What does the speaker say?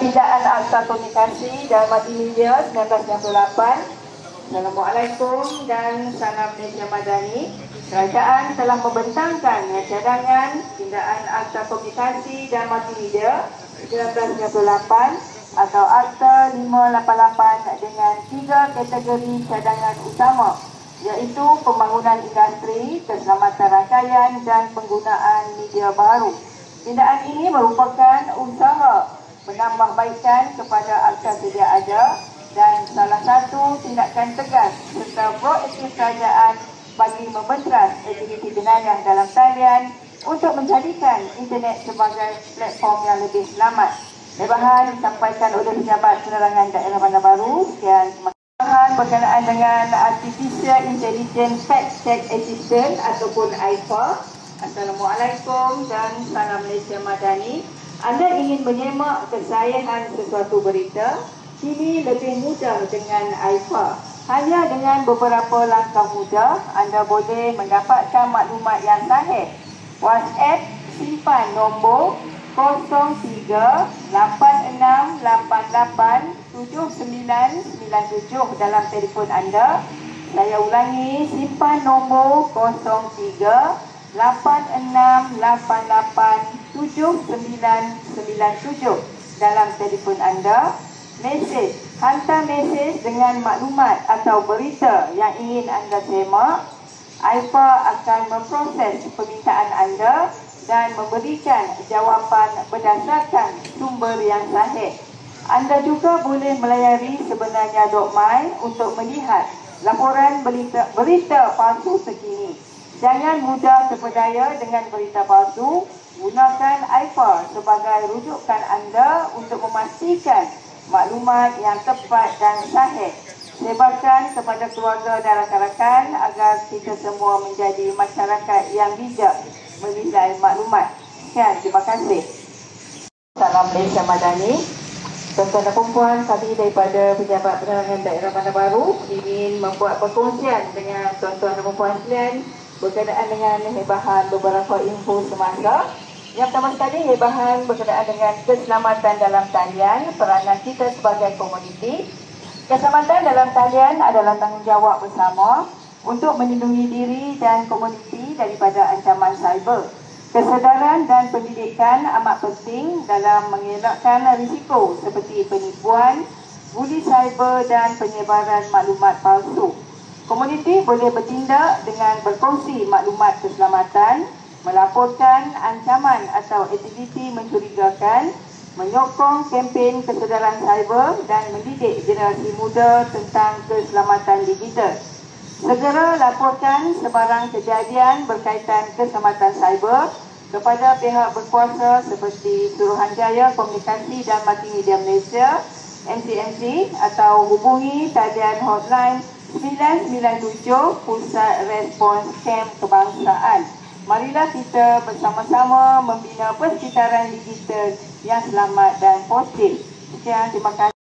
Pindaan Akta Komunikasi dan Multimedia 1998. Assalamualaikum dan salam Malaysia Madani. Kerajaan telah membentangkan cadangan Pindaan Akta Komunikasi dan Multimedia 1998 atau Akta 588 dengan 3 kategori cadangan utama, iaitu pembangunan industri, keselamatan rangkaian dan penggunaan media baru. Pindaan ini merupakan usaha menambahbaikan kepada akta sedia ada dan salah satu tindakan tegas serta proaktif kerajaan bagi membentras aktiviti jenayah dalam talian untuk menjadikan internet sebagai platform yang lebih selamat. Lebahan disampaikan oleh Pejabat Penerangan Daerah Bandar Baru. Sekian, terima kasih. Lebahan berkenaan dengan Artificial Intelligence Fact Check Assistant ataupun AIFA. Assalamualaikum dan salam Malaysia Madani. Anda ingin menyemak kesahihan sesuatu berita? Kini lebih mudah dengan AIFA. Hanya dengan beberapa langkah mudah, anda boleh mendapatkan maklumat yang sahih. WhatsApp simpan nombor 03-8688-7997 dalam telefon anda. Saya ulangi, simpan nombor 03-8688-7997 dalam telefon anda. Mesej, hantar mesej dengan maklumat atau berita yang ingin anda semak. AIFA akan memproses permintaan anda dan memberikan jawapan berdasarkan sumber yang sahih. Anda juga boleh melayari sebenarnya.my untuk melihat laporan berita palsu terkini. Jangan mudah terpedaya dengan berita palsu. Gunakan AIFA sebagai rujukan anda untuk memastikan maklumat yang tepat dan sahih. Sebarkan kepada keluarga dan rakan-rakan agar kita semua menjadi masyarakat yang bijak menilai maklumat. Sekian, terima kasih. Salam Malaysia Madani. Tuan-tuan dan puan, kami daripada Pejabat Penerangan Daerah Bandar Baru ingin membuat perkongsian dengan tuan-tuan dan puan sekalian berkenaan dengan hebahan beberapa info semasa. Yang pertama sekali, hebahan berkenaan dengan keselamatan dalam talian, peranan kita sebagai komuniti. Keselamatan dalam talian adalah tanggungjawab bersama untuk melindungi diri dan komuniti daripada ancaman cyber. Kesedaran dan pendidikan amat penting dalam mengelakkan risiko seperti penipuan, buli cyber dan penyebaran maklumat palsu. Komuniti boleh bertindak dengan berkongsi maklumat keselamatan, melaporkan ancaman atau aktiviti mencurigakan, menyokong kempen kesedaran cyber dan mendidik generasi muda tentang keselamatan digital. Segera laporkan sebarang kejadian berkaitan keselamatan cyber kepada pihak berkuasa seperti Suruhanjaya Komunikasi dan Multimedia Malaysia (MCMC) atau hubungi talian hotline 997 Pusat Respons Kem Kebangsaan. Marilah kita bersama-sama membina persekitaran digital yang selamat dan positif. Sekian, terima kasih.